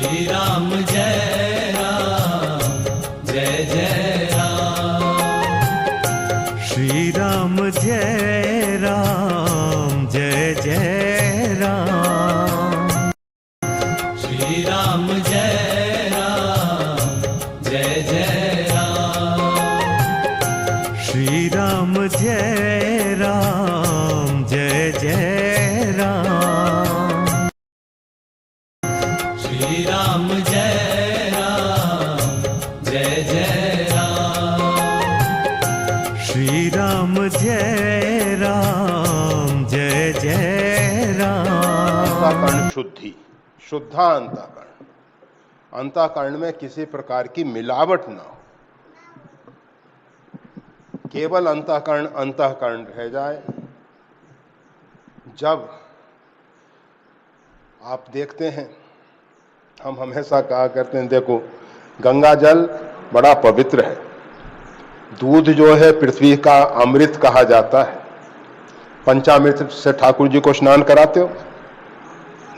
श्री राम जय राम जय जय राम। श्री राम जय राम जय जय राम। श्री राम जय राम जय जय राम। श्री राम जय राम जय जय राम। श्री राम जय राम जय जय राम। श्री राम जय राम जय जय राम। अंतःकरण शुद्धि, शुद्धा अंतःकरण, अंतःकरण में किसी प्रकार की मिलावट ना हो, केवल अंतःकरण अंतःकरण रह जाए। जब आप देखते हैं, हम हमेशा कहा करते हैं, देखो गंगा जल बड़ा पवित्र है, दूध जो है पृथ्वी का अमृत कहा जाता है। पंचामृत से ठाकुर जी को स्नान कराते हो,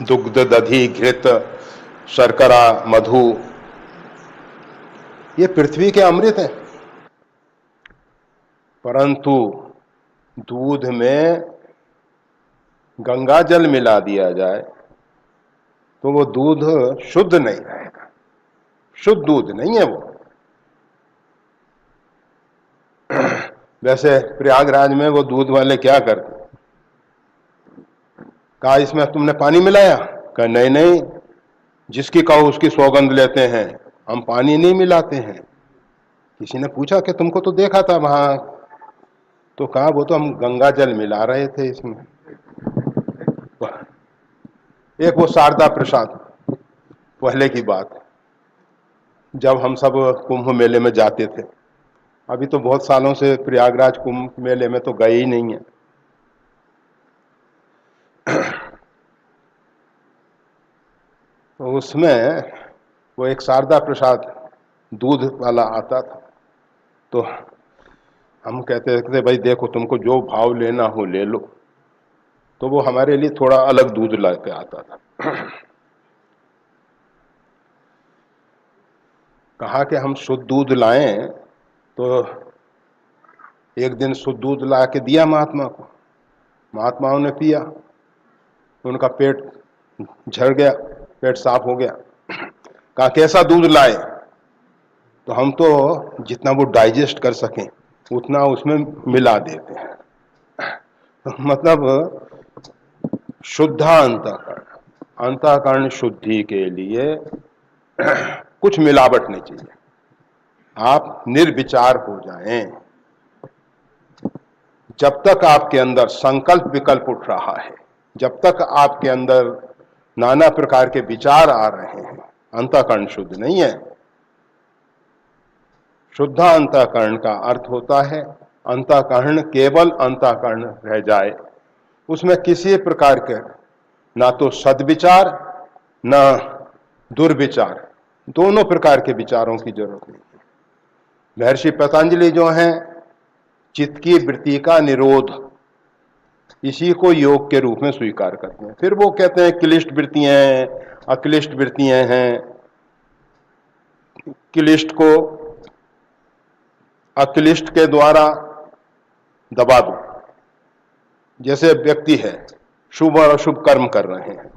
दुग्ध दधि घृत शर्करा मधु, ये पृथ्वी के अमृत हैं। परंतु दूध में गंगा जल मिला दिया जाए तो वो दूध शुद्ध नहीं रहेगा, शुद्ध दूध नहीं है वो। वैसे प्रयागराज में वो दूध वाले क्या करते, कहा इसमें तुमने पानी मिलाया, कहा नहीं नहीं, जिसकी कहो उसकी सौगंध लेते हैं, हम पानी नहीं मिलाते हैं। किसी ने पूछा कि तुमको तो देखा था वहां, तो कहा वो तो हम गंगा जल मिला रहे थे इसमें। एक वो शारदा प्रसाद, पहले की बात है, जब हम सब कुंभ मेले में जाते थे, अभी तो बहुत सालों से प्रयागराज कुंभ मेले में तो गए ही नहीं है। तो उसमें वो एक शारदा प्रसाद दूध वाला आता था, तो हम कहते थे भाई देखो तुमको जो भाव लेना हो ले लो, तो वो हमारे लिए थोड़ा अलग दूध लाके आता था। कहा कि हम शुद्ध दूध लाएं, तो एक दिन शुद्ध दूध ला के दिया महात्मा को, महात्माओं ने पिया, उनका पेट झड़ गया, पेट साफ हो गया। कहा कैसा दूध लाए, तो हम तो जितना वो डाइजेस्ट कर सकें उतना उसमें मिला देते हैं। तो मतलब शुद्धा अंतःकरण, अंतःकरण शुद्धि के लिए कुछ मिलावट नहीं चाहिए, आप निर्विचार हो जाएं। जब तक आपके अंदर संकल्प विकल्प उठ रहा है, जब तक आपके अंदर नाना प्रकार के विचार आ रहे हैं, अंतःकरण शुद्ध नहीं है। शुद्ध अंतःकरण का अर्थ होता है अंतःकरण केवल अंतःकरण रह जाए, उसमें किसी प्रकार के ना तो सद्विचार ना दुर्विचार, दोनों प्रकार के विचारों की जरूरत नहीं है। महर्षि पतंजलि जो हैं, चित्त की वृत्ति का निरोध, इसी को योग के रूप में स्वीकार करते हैं। फिर वो कहते हैं क्लिष्ट वृत्तियां हैं, अक्लिष्ट वृत्तियां हैं, क्लिष्ट को अक्लिष्ट के द्वारा दबा दो। जैसे व्यक्ति है शुभ और अशुभ कर्म कर रहे हैं,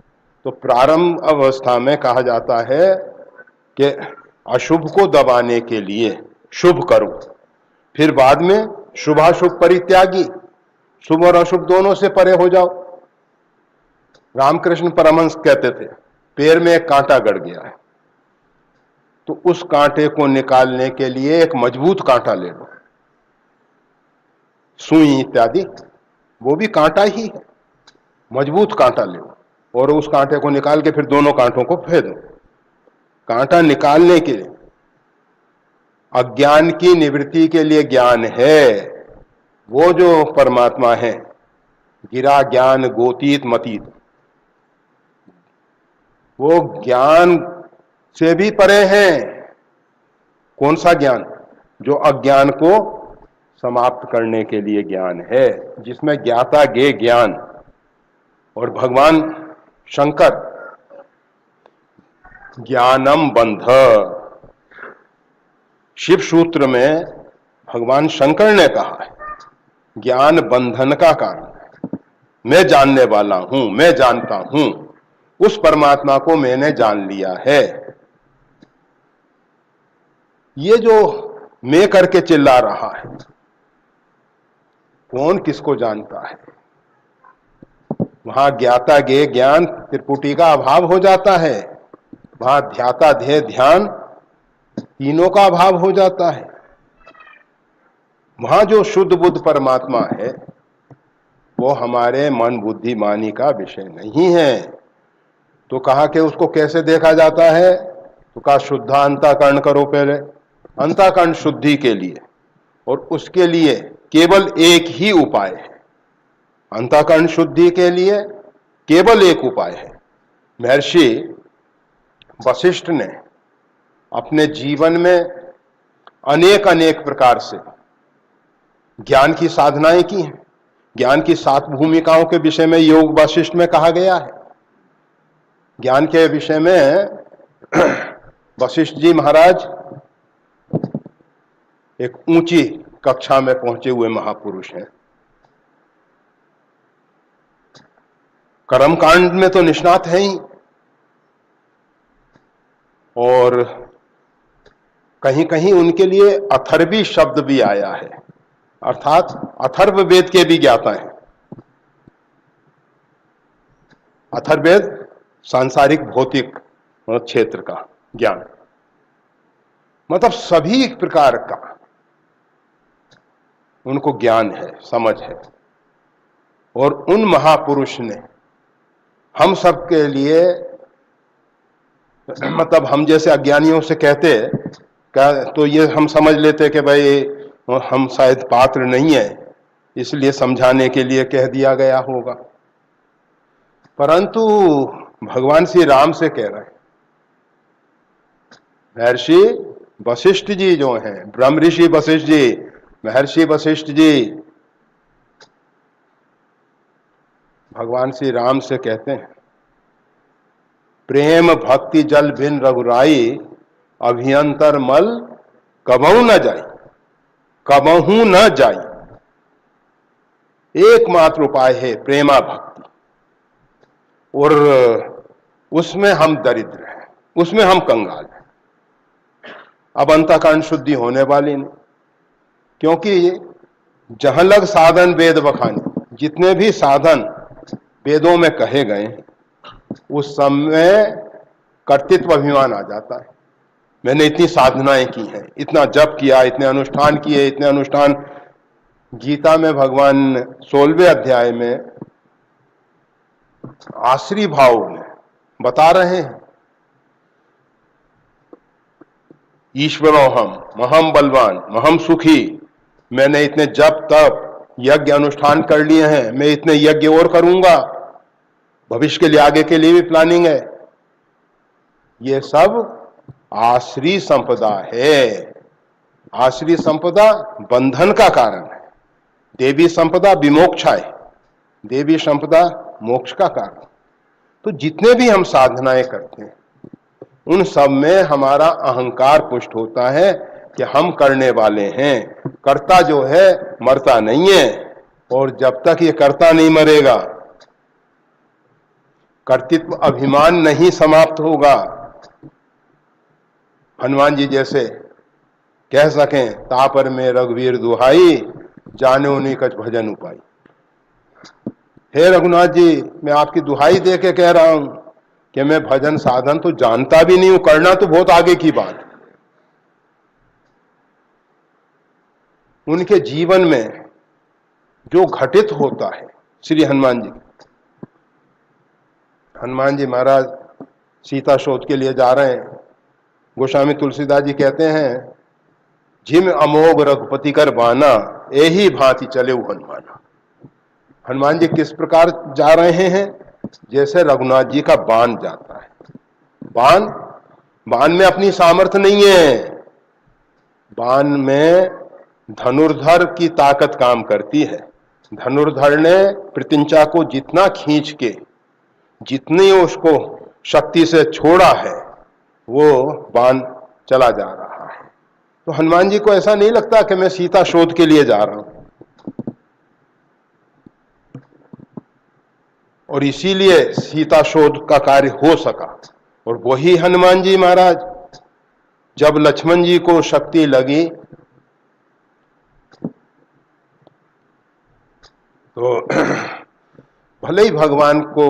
तो प्रारंभ अवस्था में कहा जाता है कि अशुभ को दबाने के लिए शुभ करो, फिर बाद में शुभाशुभ परित्यागी, शुभ और अशुभ दोनों से परे हो जाओ। रामकृष्ण परमहंस कहते थे पैर में एक कांटा गड़ गया है, तो उस कांटे को निकालने के लिए एक मजबूत कांटा ले लो, सुई इत्यादि, वो भी कांटा ही है, मजबूत कांटा ले लो और उस कांटे को निकाल के फिर दोनों कांटों को फेर दो। कांटा निकालने के लिए, अज्ञान की निवृत्ति के लिए ज्ञान है, वो जो परमात्मा है, गिरा ज्ञान गोतीत मतीत, वो ज्ञान से भी परे हैं। कौन सा ज्ञान? जो अज्ञान को समाप्त करने के लिए ज्ञान है, जिसमें ज्ञाता गे ज्ञान। और भगवान शंकर ज्ञानम बंध। शिव सूत्र में भगवान शंकर ने कहा है ज्ञान बंधन का कारण है। मैं जानने वाला हूं, मैं जानता हूं, उस परमात्मा को मैंने जान लिया है। ये जो मैं करके चिल्ला रहा है, कौन किसको जानता है? वहां ज्ञाता गे ज्ञान त्रिपुटी का अभाव हो जाता है, वहां ध्याता ध्येय ध्यान तीनों का अभाव हो जाता है। वहां जो शुद्ध बुद्ध परमात्मा है वो हमारे मन बुद्धि मानी का विषय नहीं है। तो कहा कि उसको कैसे देखा जाता है? तो कहा शुद्धा अंतःकरण करो पहले, अंतःकरण शुद्धि के लिए, और उसके लिए केवल एक ही उपाय है। अंतःकरण शुद्धि के लिए केवल एक उपाय है। महर्षि वशिष्ठ ने अपने जीवन में अनेक अनेक प्रकार से ज्ञान की साधनाएं की हैं। ज्ञान की 7 भूमिकाओं के विषय में योग वशिष्ठ में कहा गया है। ज्ञान के विषय में वशिष्ठ जी महाराज एक ऊंची कक्षा में पहुंचे हुए महापुरुष हैं। कर्मकांड में तो निष्णात है ही, और कहीं कहीं उनके लिए अथर्वी शब्द भी आया है, अर्थात अथर्व वेद के भी ज्ञाता हैं। अथर्ववेद सांसारिक भौतिक क्षेत्र का ज्ञान, मतलब सभी प्रकार का उनको ज्ञान है, समझ है। और उन महापुरुष ने हम सब के लिए, मतलब हम जैसे अज्ञानियों से कहते तो ये हम समझ लेते कि भाई हम शायद पात्र नहीं है, इसलिए समझाने के लिए कह दिया गया होगा। परंतु भगवान श्री राम से कह रहे हैं, महर्षि वशिष्ठ जी जो हैं, ब्रह्म ऋषि वशिष्ठ जी, महर्षि वशिष्ठ जी, भगवान श्री राम से कहते हैं, प्रेम भक्ति जल बिन रघुराई, अभियंतर मल कबहू न जाई, कबहू न जाई। एकमात्र उपाय है प्रेमा भक्ति, और उसमें हम दरिद्र हैं, उसमें हम कंगाल हैं। अब अंतःकरण शुद्धि होने वाली नहीं, क्योंकि जहां लग साधन वेद बखानी, जितने भी साधन वेदों में कहे गए हैं उस समय कर्तृत्व अभिमान आ जाता है। मैंने इतनी साधनाएं की हैं, इतना जप किया, इतने अनुष्ठान किए, इतने अनुष्ठान। गीता में भगवान 16वें अध्याय में आश्री भाव में बता रहे हैं, ईश्वरो महम बलवान महम सुखी, मैंने इतने जप तप यज्ञ अनुष्ठान कर लिए हैं, मैं इतने यज्ञ और करूंगा, भविष्य के लिए आगे के लिए भी प्लानिंग है। ये सब आश्री संपदा है। आश्री संपदा बंधन का कारण है, देवी संपदा विमोक्षा है, देवी संपदा मोक्ष का कारण। तो जितने भी हम साधनाएं करते हैं उन सब में हमारा अहंकार पुष्ट होता है कि हम करने वाले हैं। कर्ता जो है मरता नहीं है, और जब तक ये कर्ता नहीं मरेगा कर्तृत्व अभिमान नहीं समाप्त होगा। हनुमान जी जैसे कह सकें, तापर में रघुवीर दुहाई, जाने उन्हीं कछ भजन उपाई। हे रघुनाथ जी, मैं आपकी दुहाई दे के कह रहा हूं कि मैं भजन साधन तो जानता भी नहीं हूं, करना तो बहुत आगे की बात है। उनके जीवन में जो घटित होता है, श्री हनुमान जी महाराज सीता शोध के लिए जा रहे हैं। गोस्वामी तुलसीदास जी कहते हैं, जिम अमोघ रघुपति कर बाना, यही भांति चले हनुमाना। हनुमान जी किस प्रकार जा रहे हैं? जैसे रघुनाथ जी का बाण जाता है। बाण में अपनी सामर्थ्य नहीं है, बाण में धनुर्धर की ताकत काम करती है। धनुर्धर ने प्रतिंचा को जितना खींच के, जितनी उसको शक्ति से छोड़ा है, वो बाण चला जा रहा है। तो हनुमान जी को ऐसा नहीं लगता कि मैं सीता शोध के लिए जा रहा हूं, और इसीलिए सीता शोध का कार्य हो सका। और वही हनुमान जी महाराज, जब लक्ष्मण जी को शक्ति लगी तो भले ही भगवान को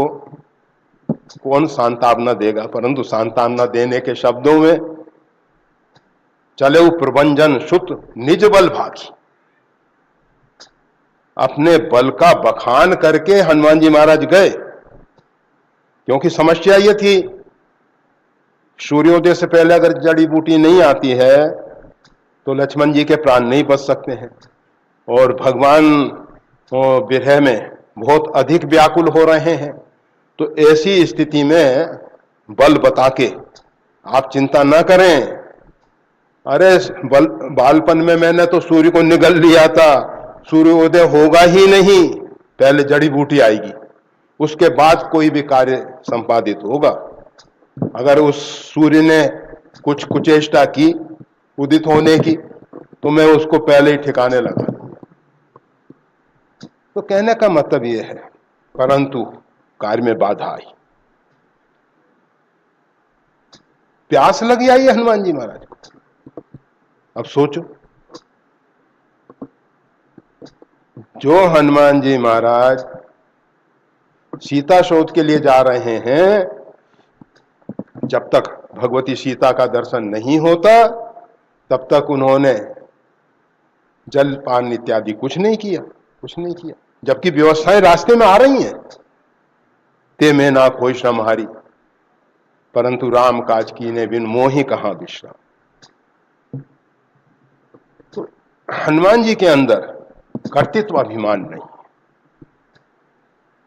कौन सांत्वना देगा, परंतु सांत्वना देने के शब्दों में चले प्रभंजन सुत निज बल भागी, अपने बल का बखान करके हनुमान जी महाराज गए। क्योंकि समस्या ये थी, सूर्योदय से पहले अगर जड़ी बूटी नहीं आती है तो लक्ष्मण जी के प्राण नहीं बच सकते हैं, और भगवान विरह में बहुत अधिक व्याकुल हो रहे हैं। तो ऐसी स्थिति में बल बता के आप चिंता न करें, अरे बालपन में मैंने तो सूर्य को निगल लिया था, सूर्योदय होगा ही नहीं, पहले जड़ी बूटी आएगी, उसके बाद कोई भी कार्य संपादित होगा। अगर उस सूर्य ने कुछ कुचेष्टा की उदित होने की तो मैं उसको पहले ही ठिकाने लगा दूंगा। तो कहने का मतलब यह है, परंतु कार्य में बाधा आई, प्यास लगी आई हनुमान जी महाराज को। अब सोचो, जो हनुमान जी महाराज सीता शोध के लिए जा रहे हैं, जब तक भगवती सीता का दर्शन नहीं होता तब तक उन्होंने जल पान इत्यादि कुछ नहीं किया, जबकि व्यवस्थाएं रास्ते में आ रही हैं। ते में ना खोई श्रम हारी, परंतु राम काज कीने बिन मोहि कहां विश्राम। तो हनुमान जी के अंदर कर्तृत्व अभिमान नहीं,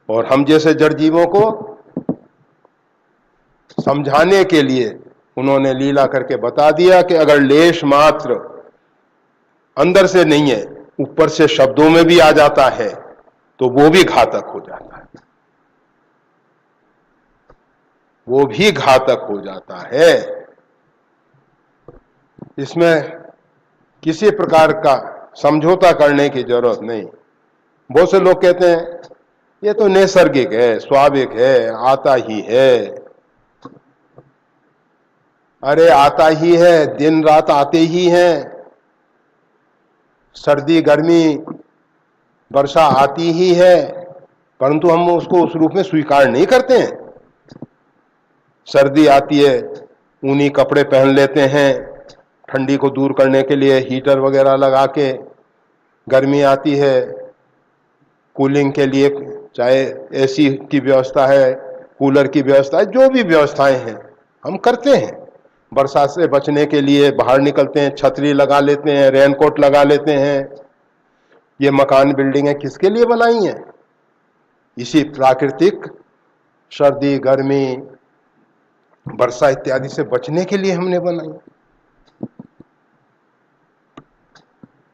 और हम जैसे जड़ जीवों को समझाने के लिए उन्होंने लीला करके बता दिया कि अगर लेश मात्र अंदर से नहीं है, ऊपर से शब्दों में भी आ जाता है तो वो भी घातक हो जाता है, वो भी घातक हो जाता है। इसमें किसी प्रकार का समझौता करने की जरूरत नहीं। बहुत से लोग कहते हैं ये तो नैसर्गिक है, स्वाभाविक है, आता ही है। अरे आता ही है, दिन रात आते ही हैं, सर्दी गर्मी वर्षा आती ही है, परंतु हम उसको उस रूप में स्वीकार नहीं करते हैं। सर्दी आती है, ऊनी कपड़े पहन लेते हैं ठंडी को दूर करने के लिए, हीटर वगैरह लगा के। गर्मी आती है, कूलिंग के लिए चाहे एसी की व्यवस्था है, कूलर की व्यवस्था है, जो भी व्यवस्थाएं हैं हम करते हैं। बरसात से बचने के लिए बाहर निकलते हैं, छतरी लगा लेते हैं, रेनकोट लगा लेते हैं। ये मकान बिल्डिंगें किसके लिए बनाई हैं? इसी प्राकृतिक सर्दी गर्मी वर्षा इत्यादि से बचने के लिए हमने बनाई।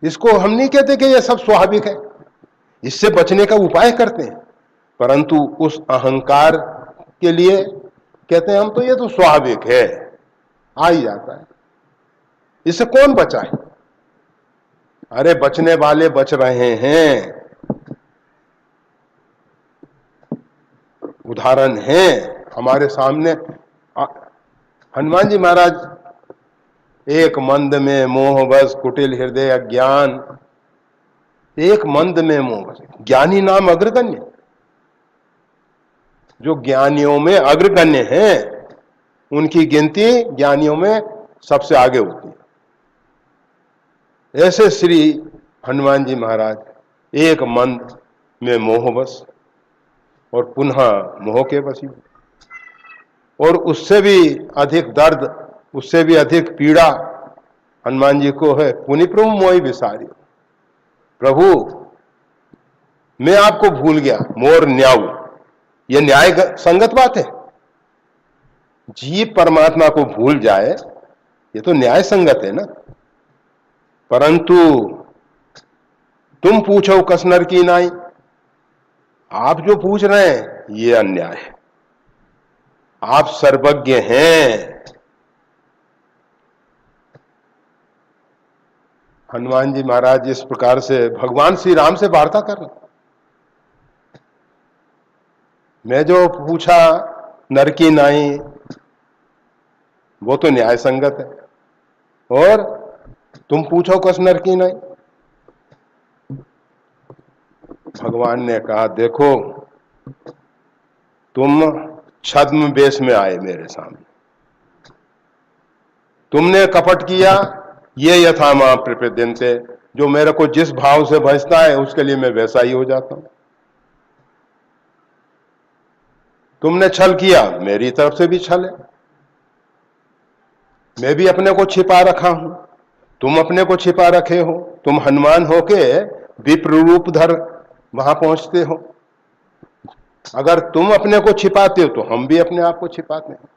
इसको हम नहीं कहते कि ये सब स्वाभाविक है, इससे बचने का उपाय करते हैं, परंतु उस अहंकार के लिए कहते हैं हम तो ये तो स्वाभाविक है, आ ही जाता है, इससे कौन बचाए? अरे बचने वाले बच रहे हैं, उदाहरण है हमारे सामने। हनुमान जी महाराज एक मंद में मोह बस कुटिल हृदय अज्ञान, एक मंद में मोह बस, ज्ञानी नाम अग्रगण्य, जो ज्ञानियों में अग्रगण्य हैं उनकी गिनती ज्ञानियों में सबसे आगे होती है। ऐसे श्री हनुमान जी महाराज एक मंद में मोह बस और पुनः मोह के वशी, और उससे भी अधिक दर्द, उससे भी अधिक पीड़ा हनुमान जी को है। पुनि प्रभु मोहि विसारी, प्रभु मैं आपको भूल गया मोर न्याऊ। यह न्याय संगत बात है, जीव परमात्मा को भूल जाए ये तो न्याय संगत है ना। परंतु तुम पूछो कसनर की नाई, आप जो पूछ रहे हैं ये अन्याय है। आप सर्वज्ञ हैं, हनुमान जी महाराज इस प्रकार से भगवान श्री राम से वार्ता कर रहे। मैं जो पूछा नर की नाई, वो तो न्याय संगत है, और तुम पूछो कस नर की नाई। भगवान ने कहा, देखो तुम छद्म वेश में आए मेरे सामने, तुमने कपट किया, ये यथा मां प्रपद्यन्ते, जो मेरे को जिस भाव से भजता है उसके लिए मैं वैसा ही हो जाता हूं। तुमने छल किया, मेरी तरफ से भी छल है, मैं भी अपने को छिपा रखा हूं, तुम अपने को छिपा रखे हो। तुम हनुमान होके विप्र रूप धर वहां पहुंचते हो, अगर तुम अपने को छिपाते हो तो हम भी अपने आप को छिपाते हैं।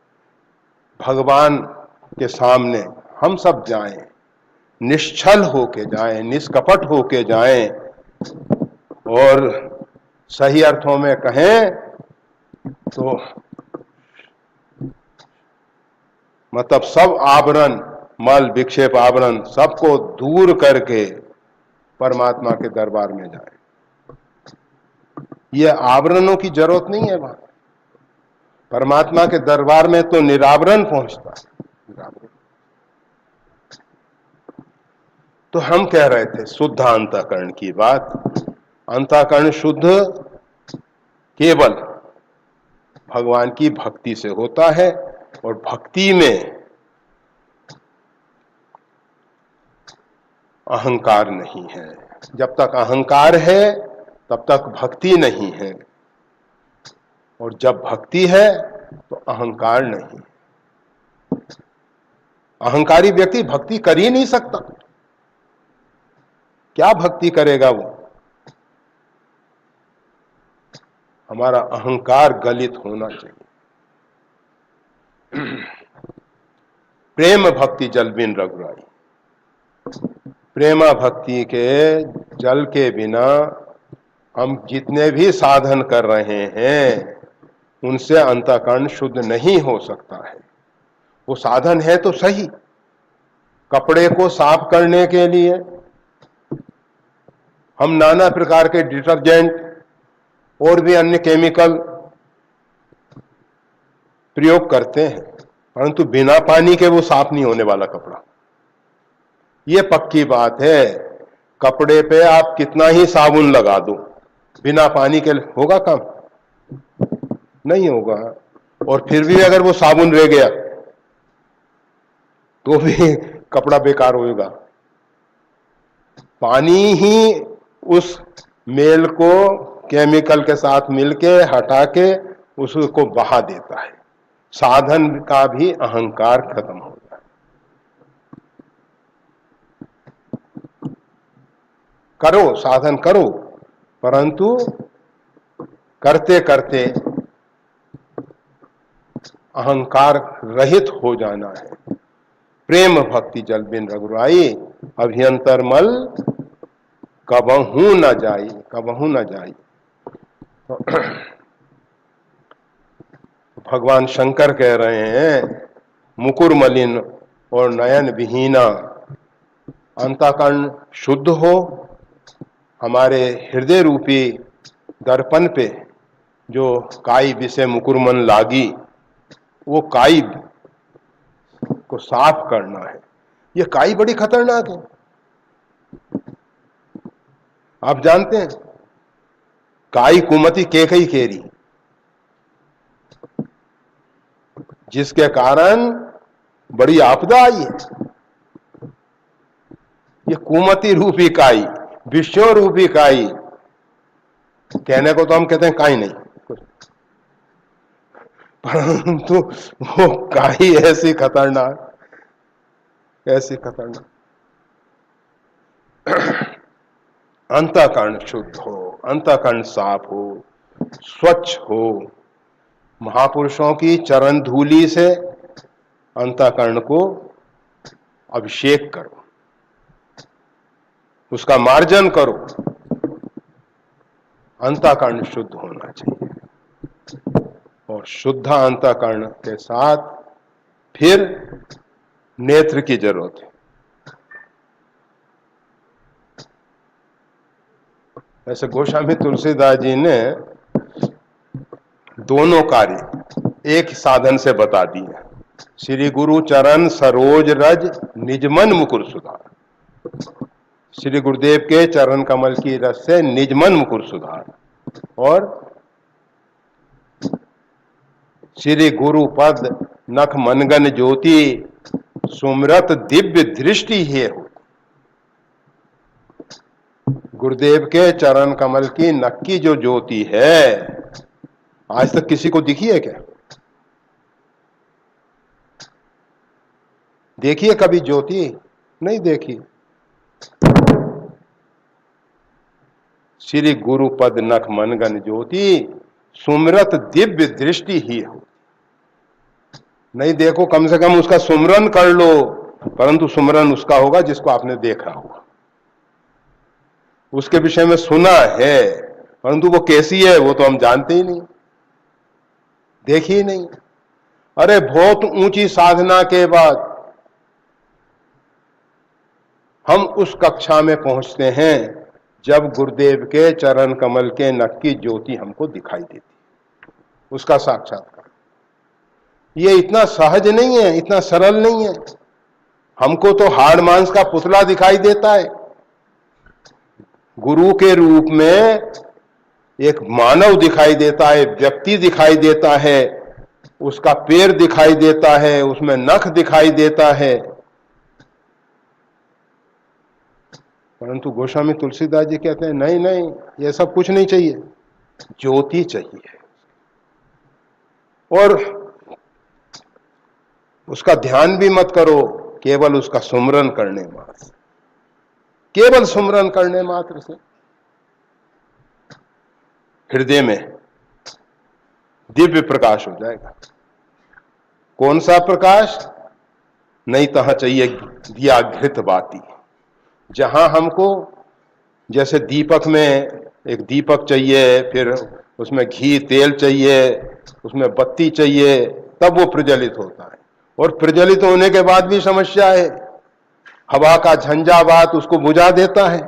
भगवान के सामने हम सब जाएं, निश्छल होके जाएं, निष्कपट होके जाएं, और सही अर्थों में कहें तो मतलब सब आवरण, मल विक्षेप आवरण सबको दूर करके परमात्मा के दरबार में जाए। ये आवरणों की जरूरत नहीं है वहां, परमात्मा के दरबार में तो निरावरण पहुंचता है, निरावरण। तो हम कह रहे थे शुद्ध अंतःकरण की बात। अंतःकरण शुद्ध केवल भगवान की भक्ति से होता है, और भक्ति में अहंकार नहीं है। जब तक अहंकार है तब तक भक्ति नहीं है, और जब भक्ति है तो अहंकार नहीं। अहंकारी व्यक्ति भक्ति कर ही नहीं सकता, क्या भक्ति करेगा वो? हमारा अहंकार गलित होना चाहिए। प्रेम भक्ति जल बिन रघुराई, प्रेमा भक्ति के जल के बिना हम जितने भी साधन कर रहे हैं उनसे अंतःकरण शुद्ध नहीं हो सकता है। वो साधन है तो सही, कपड़े को साफ करने के लिए हम नाना प्रकार के डिटर्जेंट और भी अन्य केमिकल प्रयोग करते हैं, परंतु बिना पानी के वो साफ नहीं होने वाला कपड़ा। ये पक्की बात है। कपड़े पे आप कितना ही साबुन लगा दो, बिना पानी के होगा काम? नहीं होगा। और फिर भी अगर वो साबुन रह गया तो भी कपड़ा बेकार होगा। पानी ही उस मेल को केमिकल के साथ मिलके हटा के उसको बहा देता है। साधन का भी अहंकार खत्म होता है। करो, साधन करो, परंतु करते करते अहंकार रहित हो जाना है। प्रेम भक्ति जल बिन रघुराई, अभ्यंतर मल कबहू न जाई, कबहू न जाई। तो भगवान शंकर कह रहे हैं, मुकुर मलिन और नयन विहीना, अंतःकरण शुद्ध हो। हमारे हृदय रूपी दर्पण पे जो काई विषय मुकुरमन लागी, वो काई को साफ करना है। ये काई बड़ी खतरनाक है। आप जानते हैं, काई कुमति केकई केरी, जिसके कारण बड़ी आपदा आई है। ये कुमति रूपी काई, विश्व रूपी काई, कहने को तो हम कहते हैं काई नहीं, परंतु वो काई ऐसी खतरनाक, ऐसी खतरनाक। अंतःकरण शुद्ध हो, अंतःकरण साफ हो, स्वच्छ हो। महापुरुषों की चरण धूलि से अंतःकरण को अभिषेक करो, उसका मार्जन करो। अंतःकरण शुद्ध होना चाहिए, और शुद्ध अंतःकरण के साथ फिर नेत्र की जरूरत है। ऐसे गोस्वामी तुलसीदास जी ने दोनों कार्य एक साधन से बता दिए। श्री गुरु चरण सरोज रज निजमन मुकुर सुधार। श्री गुरुदेव के चरण कमल की रस से निजमन मुकुर सुधार, और श्री गुरु पद नख मनगन ज्योति सुमरत दिव्य दृष्टि है हो। गुरुदेव के चरण कमल की नख की जो ज्योति है, आज तक किसी को दिखी है क्या? देखी है कभी ज्योति? नहीं देखी। श्री गुरु पद नख मनगन ज्योति सुमरत दिव्य दृष्टि ही हो। नहीं देखो, कम से कम उसका सुमरन कर लो, परंतु सुमरन उसका होगा जिसको आपने देखा होगा। उसके विषय में सुना है, परंतु वो कैसी है वो तो हम जानते ही नहीं, देखी ही नहीं। अरे बहुत ऊंची साधना के बाद हम उस कक्षा में पहुंचते हैं जब गुरुदेव के चरण कमल के नख की ज्योति हमको दिखाई देती, उसका साक्षात्कार। ये इतना सहज नहीं है, इतना सरल नहीं है। हमको तो हाड़ मांस का पुतला दिखाई देता है। गुरु के रूप में एक मानव दिखाई देता है, व्यक्ति दिखाई देता है, उसका पैर दिखाई देता है, उसमें नख दिखाई देता है। परंतु गोस्वामी तुलसीदास जी कहते हैं नहीं नहीं, ये सब कुछ नहीं चाहिए, ज्योति चाहिए। और उसका ध्यान भी मत करो, केवल उसका सुमरन करने मात्र, केवल सुमरन करने मात्र से हृदय में दिव्य प्रकाश हो जाएगा। कौन सा प्रकाश? नहीं तहाँ चाहिए दिया घृत बाती। जहां हमको जैसे दीपक में एक दीपक चाहिए, फिर उसमें घी तेल चाहिए, उसमें बत्ती चाहिए, तब वो प्रज्वलित होता है। और प्रज्वलित होने के बाद भी समस्या है, हवा का झंझावात उसको बुझा देता है,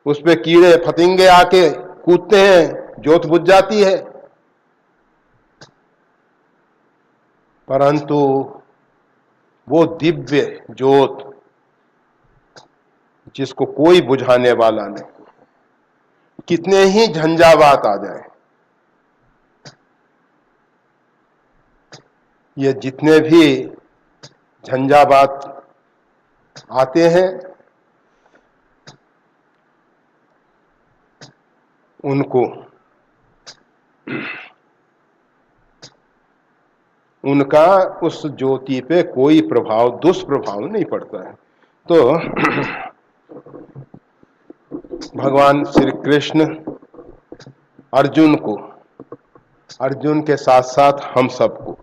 उस पे कीड़े फतिंगे आके कूदते हैं, ज्योत बुझ जाती है। परंतु वो दिव्य ज्योत जिसको कोई बुझाने वाला नहीं, कितने ही झंझावात आ जाए, ये जितने भी झंझावात आते हैं उनको उनका उस ज्योति पे कोई प्रभाव, दुष्प्रभाव नहीं पड़ता है। तो भगवान श्री कृष्ण अर्जुन को, अर्जुन के साथ साथ हम सबको,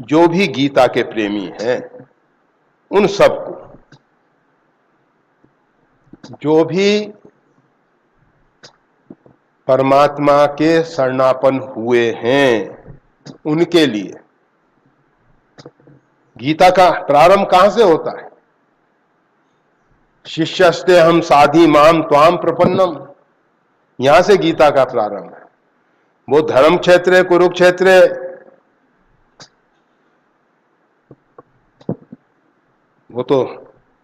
जो भी गीता के प्रेमी हैं उन सबको, जो भी परमात्मा के शरणापन हुए हैं उनके लिए गीता का प्रारंभ कहां से होता है? शिष्यस्ते हम साधी माम त्वाम प्रपन्नम, यहां से गीता का प्रारंभ है। वो धर्म क्षेत्र, कुरुक्षेत्र, वो तो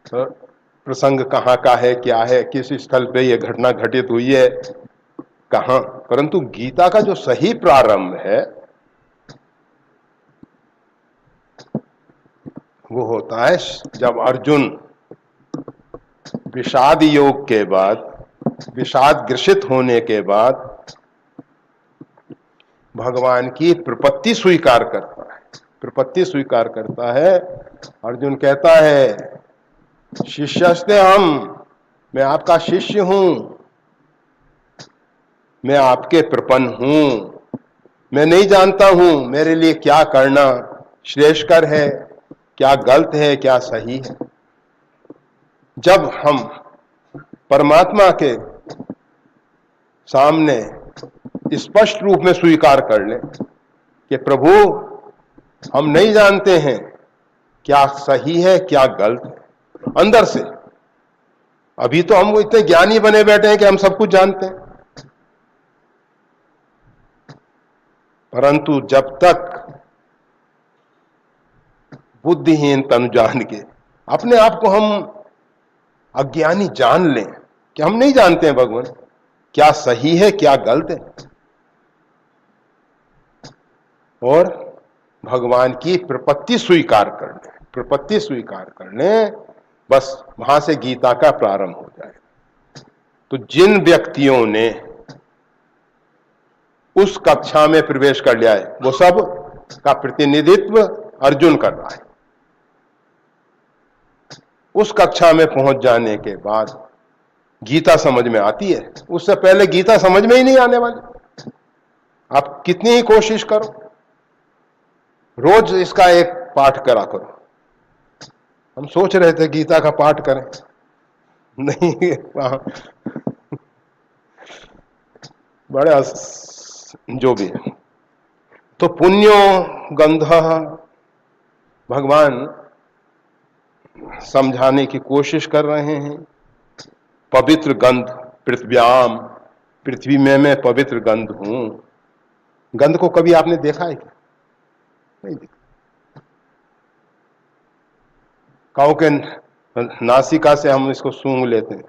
प्रसंग कहां का है, क्या है, किस स्थल पे ये घटना घटित हुई है, कहां। परंतु गीता का जो सही प्रारंभ है वो होता है जब अर्जुन विषाद योग के बाद, विषाद ग्रसित होने के बाद भगवान की प्रपत्ति स्वीकार करता है। प्रपत्ति स्वीकार करता है। अर्जुन कहता है शिष्यस्ते हम, मैं आपका शिष्य हूं, मैं आपके प्रपन्न हूं, मैं नहीं जानता हूं मेरे लिए क्या करना श्रेष्ठकर है, क्या गलत है, क्या सही है। जब हम परमात्मा के सामने स्पष्ट रूप में स्वीकार कर लें कि प्रभु हम नहीं जानते हैं क्या सही है क्या गलत है, अंदर से अभी तो हम इतने ज्ञानी बने बैठे हैं कि हम सब कुछ जानते हैं, परंतु जब तक बुद्धिहीन तनु जान के अपने आप को हम अज्ञानी जान लें कि हम नहीं जानते हैं भगवान क्या सही है क्या गलत है, और भगवान की प्रपत्ति स्वीकार कर लें, बस वहां से गीता का प्रारंभ हो जाए। तो जिन व्यक्तियों ने उस कक्षा में प्रवेश कर लिया है वो सब का प्रतिनिधित्व अर्जुन कर रहा है। उस कक्षा में पहुंच जाने के बाद गीता समझ में आती है, उससे पहले गीता समझ में ही नहीं आने वाली। आप कितनी ही कोशिश करो, रोज इसका एक पाठ करा करो। हम सोच रहे थे गीता का पाठ करें, नहीं बड़े जो भी है। तो पुण्यो गंध भगवान समझाने की कोशिश कर रहे हैं। पवित्र गंध पृथ्व्याम, पृथ्वी में मैं पवित्र गंध हूं। गंध को कभी आपने देखा है क्या? नहीं देखा। काऊ के नासिका से हम इसको सूंघ लेते हैं,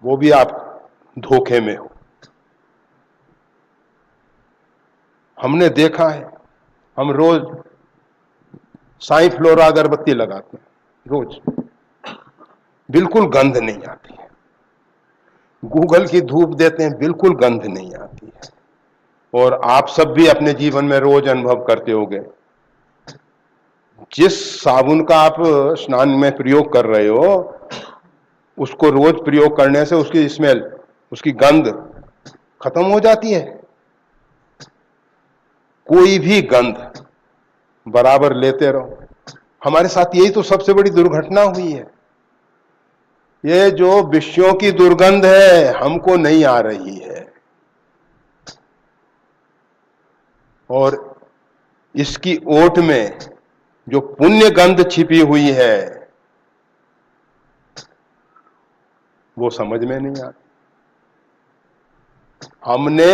वो भी आप धोखे में हो। हमने देखा है, हम रोज साई फ्लोरा अगरबत्ती लगाते हैं रोज, बिल्कुल गंध नहीं आती है। गूगल की धूप देते हैं, बिल्कुल गंध नहीं आती है। और आप सब भी अपने जीवन में रोज अनुभव करते होंगे, जिस साबुन का आप स्नान में प्रयोग कर रहे हो उसको रोज प्रयोग करने से उसकी स्मेल, उसकी गंध खत्म हो जाती है। कोई भी गंध बराबर लेते रहो। हमारे साथ यही तो सबसे बड़ी दुर्घटना हुई है। ये जो विषयों की दुर्गंध है हमको नहीं आ रही है, और इसकी ओट में जो पुण्य गंध छिपी हुई है वो समझ में नहीं आती। हमने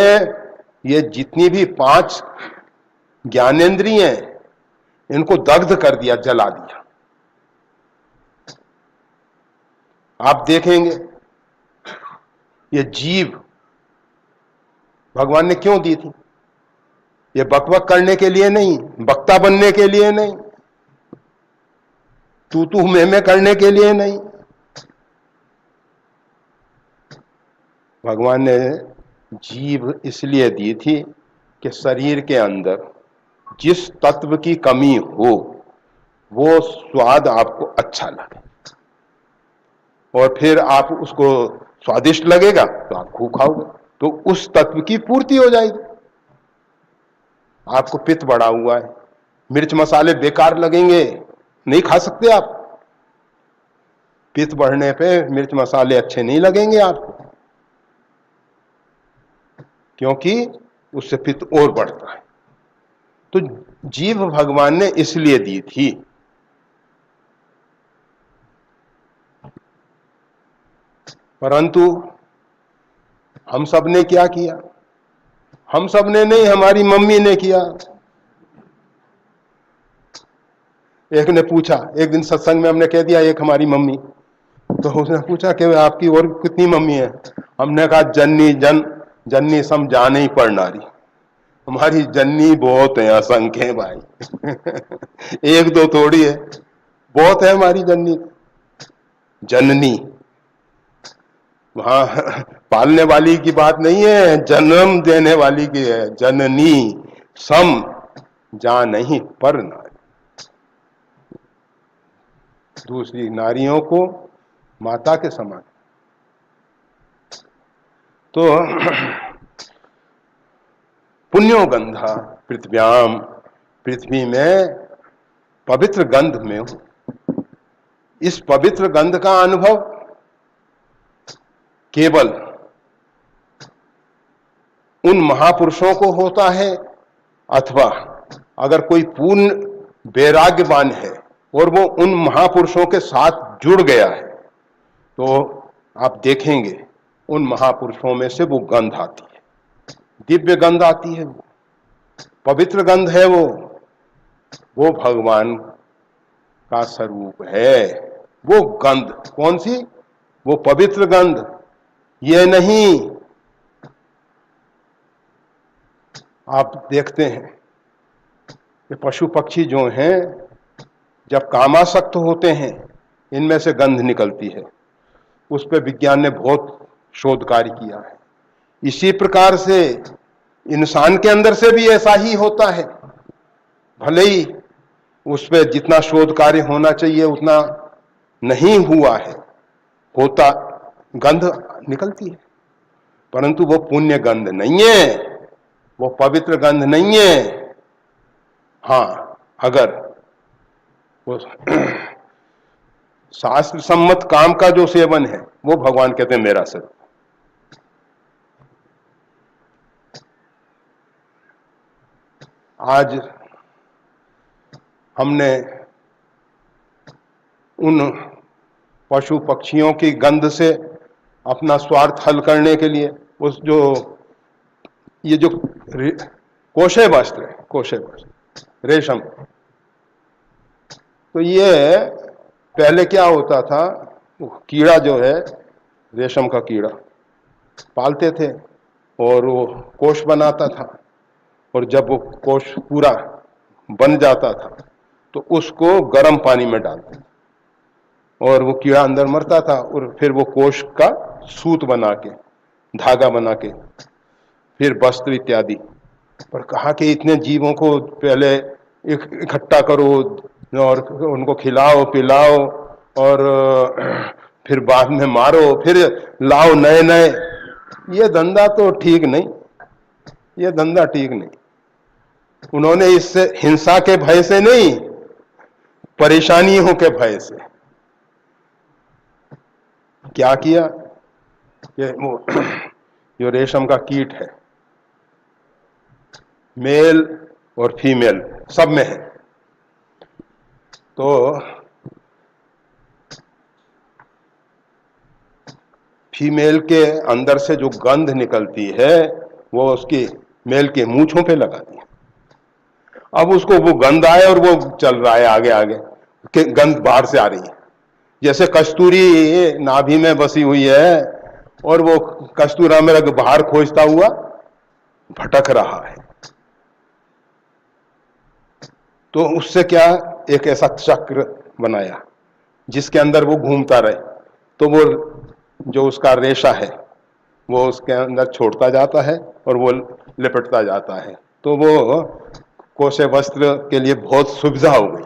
ये जितनी भी 5 ज्ञानेंद्रिय हैं इनको दग्ध कर दिया, जला दिया। आप देखेंगे ये जीव भगवान ने क्यों दी थी? ये बकबक करने के लिए नहीं, वक्ता बनने के लिए नहीं, तू मैं करने के लिए नहीं। भगवान ने जीव इसलिए दी थी कि शरीर के अंदर जिस तत्व की कमी हो वो स्वाद आपको अच्छा लगे, और फिर आप उसको स्वादिष्ट लगेगा तो आप खूब खाओगे, तो उस तत्व की पूर्ति हो जाएगी। आपको पित्त बढ़ा हुआ है, मिर्च मसाले बेकार लगेंगे, नहीं खा सकते आप। पित्त बढ़ने पे मिर्च मसाले अच्छे नहीं लगेंगे आपको, क्योंकि उससे पित्त और बढ़ता है। तो जीव भगवान ने इसलिए दी थी। परंतु हम सब ने क्या किया? हम सब ने नहीं, हमारी मम्मी ने किया। एक ने पूछा, एक दिन सत्संग में हमने कह दिया एक हमारी मम्मी, तो उसने पूछा कि आपकी और कितनी मम्मी है? हमने कहा जन्नी सम जाने ही पर नारी। हमारी जन्नी बहुत है, असंख्य है भाई एक दो थोड़ी है, बहुत है हमारी जननी। वहां पालने वाली की बात नहीं है, जन्म देने वाली की है। जननी सम जा नहीं पर नारी, दूसरी नारियों को माता के समान। तो पुण्यो गंधा पृथ्व्याम, पृथ्वी में पवित्र गंध में हूं। इस पवित्र गंध का अनुभव केवल उन महापुरुषों को होता है, अथवा अगर कोई पूर्ण वैराग्यवान है और वो उन महापुरुषों के साथ जुड़ गया है तो आप देखेंगे उन महापुरुषों में से वो गंध आती है, दिव्य गंध आती है, वो पवित्र गंध है, वो भगवान का स्वरूप है। वो गंध कौन सी? वो पवित्र गंध। ये नहीं, आप देखते हैं कि पशु पक्षी जो हैं जब कामासक्त होते हैं इनमें से गंध निकलती है। उस पर विज्ञान ने बहुत शोध कार्य किया है। इसी प्रकार से इंसान के अंदर से भी ऐसा ही होता है। भले ही उस पर जितना शोध कार्य होना चाहिए उतना नहीं हुआ है, होता गंध निकलती है, परंतु वो पुण्य गंध नहीं है, वो पवित्र गंध नहीं है। हाँ, अगर वो शास्त्र सम्मत काम का जो सेवन है वो भगवान कहते हैं मेरा स्वरूप। आज हमने उन पशु पक्षियों की गंध से अपना स्वार्थ हल करने के लिए उस जो ये जो कोशे वस्त्र है, कोशे वस्त्र रेशम, तो ये पहले क्या होता था, कीड़ा जो है रेशम का कीड़ा पालते थे और वो कोश बनाता था, और जब वो कोश पूरा बन जाता था तो उसको गर्म पानी में डालते थे और वो कीड़ा अंदर मरता था, और फिर वो कोश का सूत बना के, धागा बना के फिर वस्त्र इत्यादि। पर कहा कि इतने जीवों को पहले इकट्ठा करो और उनको खिलाओ पिलाओ और फिर बाद में मारो, फिर लाओ नए नए। ये धंधा तो ठीक नहीं, ये धंधा ठीक नहीं। उन्होंने इससे हिंसा के भय से नहीं, परेशानियों के भय से क्या किया, ये वो जो रेशम का कीट है, मेल और फीमेल सब में है, तो फीमेल के अंदर से जो गंध निकलती है वो उसकी मेल के मूंछों पे लगाती है। अब उसको वो गंध आए और वो चल रहा है आगे आगे, कि गंध बाहर से आ रही है। जैसे कस्तूरी नाभि में बसी हुई है और वो कस्तूरा मृग बाहर खोजता हुआ भटक रहा है, तो उससे क्या एक ऐसा चक्र बनाया जिसके अंदर वो घूमता रहे, तो वो जो उसका रेशा है वो उसके अंदर छोड़ता जाता है और वो लिपटता जाता है, तो वो कोशे वस्त्र के लिए बहुत सुविधा हो गई,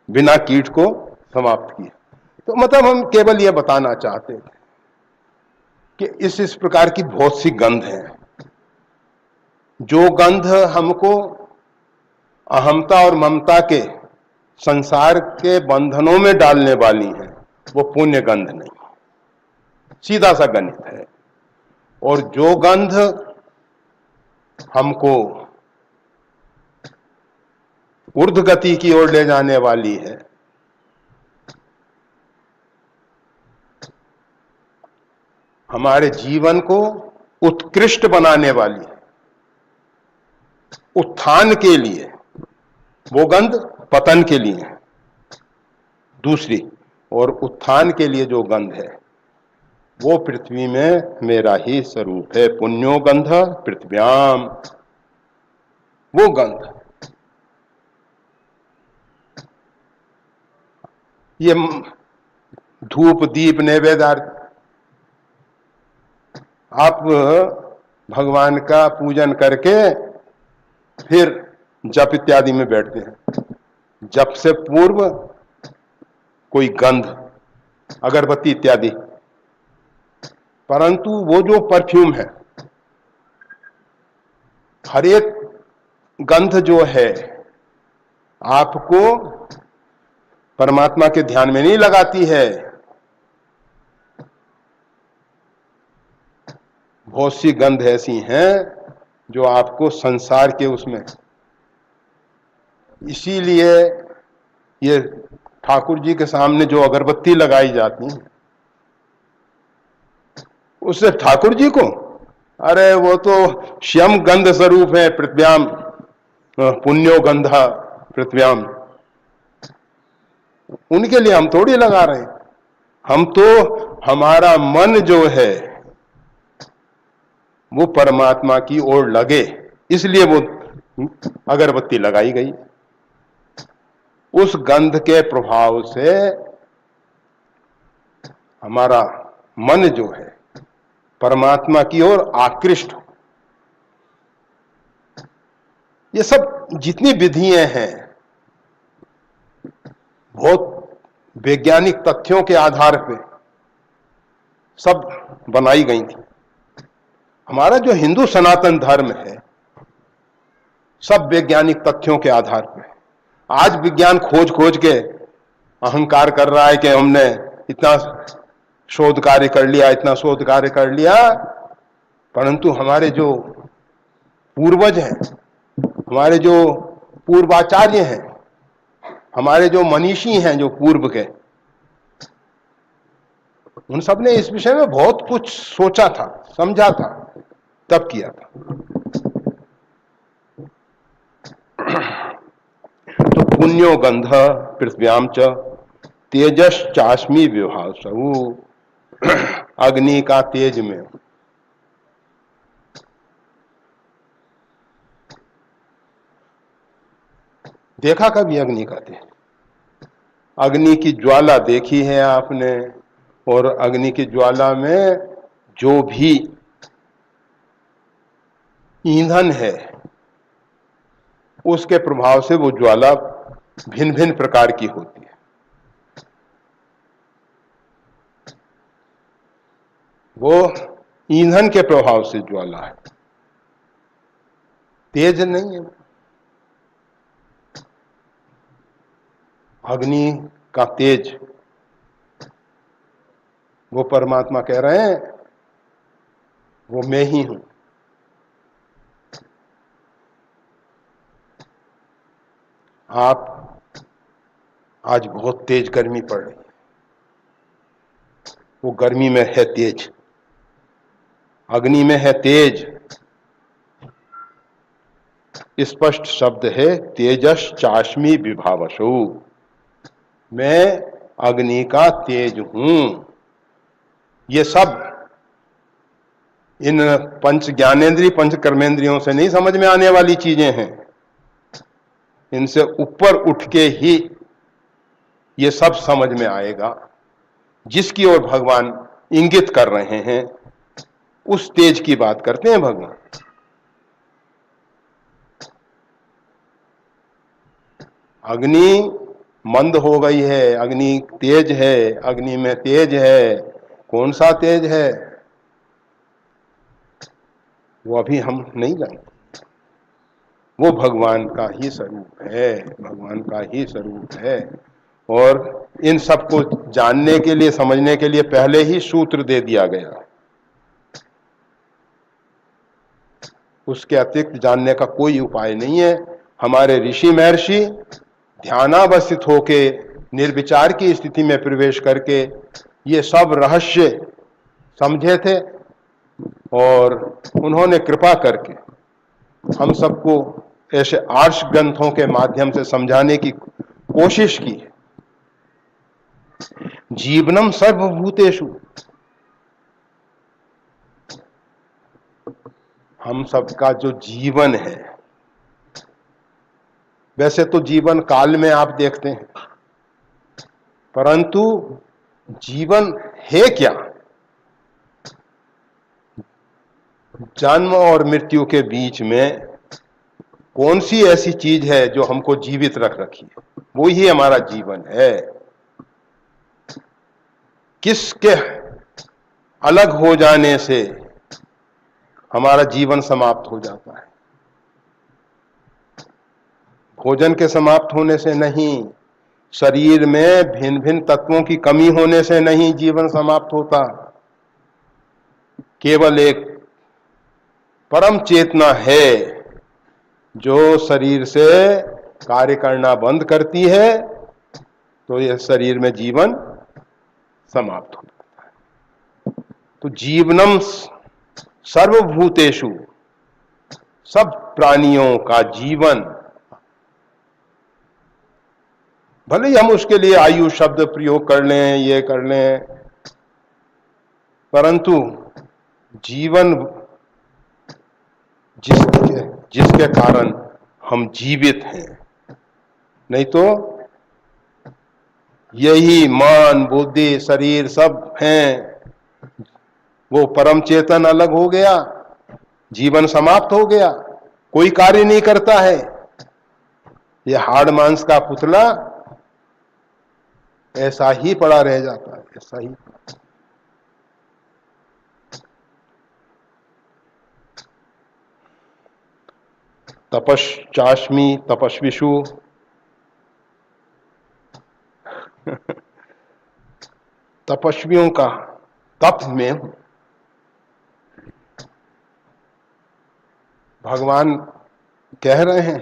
बिना कीट को समाप्त किए। तो मतलब हम केवल ये बताना चाहते थे कि इस प्रकार की बहुत सी गंध है, जो गंध हमको अहमता और ममता के संसार के बंधनों में डालने वाली है, वो पुण्य गंध नहीं, सीधा सा गणित है। और जो गंध हमको ऊर्ध्व गति की ओर ले जाने वाली है, हमारे जीवन को उत्कृष्ट बनाने वाली है, उत्थान के लिए, वो गंध पतन के लिए है दूसरी, और उत्थान के लिए जो गंध है वो पृथ्वी में मेरा ही स्वरूप है। पुण्यो गंध पृथ्व्याम, वो गंध। ये धूप दीप नैवेद्य, आप भगवान का पूजन करके फिर जप इत्यादि में बैठते हैं, जप से पूर्व कोई गंध, अगरबत्ती इत्यादि, परंतु वो जो परफ्यूम है, हर एक गंध जो है आपको परमात्मा के ध्यान में नहीं लगाती है। बहुत सी गंध ऐसी हैं जो आपको संसार के उसमें, इसीलिए ये ठाकुर जी के सामने जो अगरबत्ती लगाई जाती है उससे ठाकुर जी को, अरे वो तो श्यम गंध स्वरूप है पृथ्व्याम, पुण्यो गंधा पृथ्व्याम, उनके लिए हम थोड़ी लगा रहे हैं। हम तो, हमारा मन जो है वो परमात्मा की ओर लगे, इसलिए वो अगरबत्ती लगाई गई। उस गंध के प्रभाव से हमारा मन जो है परमात्मा की ओर आकृष्ट हो। ये सब जितनी विधियां हैं बहुत वैज्ञानिक तथ्यों के आधार पे सब बनाई गई थी। हमारा जो हिंदू सनातन धर्म है सब वैज्ञानिक तथ्यों के आधार पे। आज विज्ञान खोज खोज के अहंकार कर रहा है कि हमने इतना शोध कार्य कर लिया, इतना शोध कार्य कर लिया, परंतु हमारे जो पूर्वज हैं, हमारे जो पूर्वाचार्य हैं, हमारे जो मनीषी हैं जो पूर्व के, उन सब ने इस विषय में बहुत कुछ सोचा था, समझा था, तब किया था। तो पुण्यो गंध पृथ्व्याम च तेजस चाश्मी विभासौ, अग्नि का तेज में। देखा कभी अग्नि का तेज? अग्नि की ज्वाला देखी है आपने, और अग्नि की ज्वाला में जो भी ईंधन है उसके प्रभाव से वो ज्वाला भिन्न भिन्न प्रकार की होती है। वो ईंधन के प्रभाव से ज्वाला है, तेज नहीं है। अग्नि का तेज वो परमात्मा कह रहे हैं वो मैं ही हूं। आप आज बहुत तेज गर्मी पड़ रही है, वो गर्मी में है तेज, अग्नि में है तेज। स्पष्ट शब्द है तेजस चाश्मी विभावसु, मैं अग्नि का तेज हूं। ये सब इन पंच ज्ञानेन्द्रिय पंच कर्मेंद्रियों से नहीं समझ में आने वाली चीजें हैं, इनसे ऊपर उठ के ही ये सब समझ में आएगा। जिसकी ओर भगवान इंगित कर रहे हैं उस तेज की बात करते हैं भगवान। अग्नि मंद हो गई है, अग्नि तेज है, अग्नि में तेज है, कौन सा तेज है वो अभी हम नहीं जानते। वो भगवान का ही स्वरूप है, भगवान का ही स्वरूप है। और इन सबको जानने के लिए, समझने के लिए पहले ही सूत्र दे दिया गया, उसके अतिरिक्त जानने का कोई उपाय नहीं है। हमारे ऋषि महर्षि ध्यानावस्थित होके निर्विचार की स्थिति में प्रवेश करके ये सब रहस्य समझे थे, और उन्होंने कृपा करके हम सबको ऐसे आर्ष ग्रंथों के माध्यम से समझाने की कोशिश की है। जीवनम सर्वभूतेषु, हम सबका जो जीवन है, वैसे तो जीवन काल में आप देखते हैं, परंतु जीवन है क्या? जन्म और मृत्यु के बीच में कौन सी ऐसी चीज है जो हमको जीवित रख रखी है? वो ही हमारा जीवन है। किसके अलग हो जाने से हमारा जीवन समाप्त हो जाता है? भोजन के समाप्त होने से नहीं, शरीर में भिन्न भिन्न तत्वों की कमी होने से नहीं जीवन समाप्त होता। केवल एक परम चेतना है जो शरीर से कार्य करना बंद करती है तो यह शरीर में जीवन समाप्त हो जाता है। तो जीवनम सर्वभूतेषु, सब प्राणियों का जीवन, भले ही हम उसके लिए आयु शब्द प्रयोग कर लें, ये कर लें, परंतु जीवन जिसके कारण हम जीवित हैं, नहीं तो यही मन बुद्धि शरीर सब हैं, वो परम चेतन अलग हो गया, जीवन समाप्त हो गया, कोई कार्य नहीं करता है। ये हाड़ मांस का पुतला ऐसा ही पड़ा रह जाता है, ऐसा ही। तपश्चास्मि तपस्विषु, तपस्वियों का तप में हूं। भगवान कह रहे हैं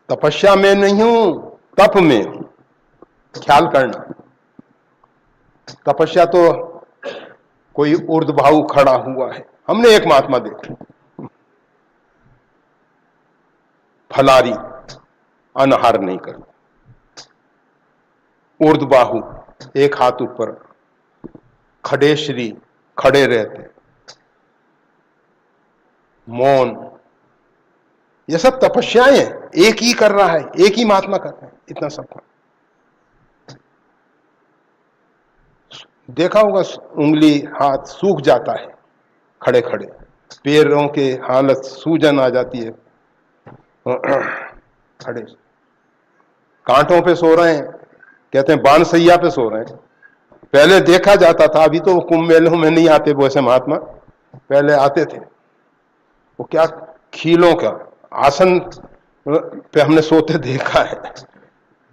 तपस्या में नहीं हूं, तप में हूं। ख्याल करना, तपस्या तो कोई ऊर्ध्वभाव खड़ा हुआ है। हमने एक महात्मा देखा, फलारी, अनहार नहीं करता, ऊर्ध्वबाहु, एक हाथ ऊपर, खड़े श्री, खड़े रहते, मौन, ये सब तपस्याएं हैं। एक ही कर रहा है, एक ही महात्मा कर रहा है, इतना सब। देखा होगा उंगली हाथ सूख जाता है खड़े खड़े, पैरों के हालत सूजन आ जाती है, खड़े कांटों पे सो रहे हैं, कहते हैं बाणसैया पे सो रहे हैं। पहले देखा जाता था, अभी तो कुंभ मेलों में नहीं आते वैसे महात्मा, पहले आते थे। वो क्या खीलों का आसन पे हमने सोते देखा है,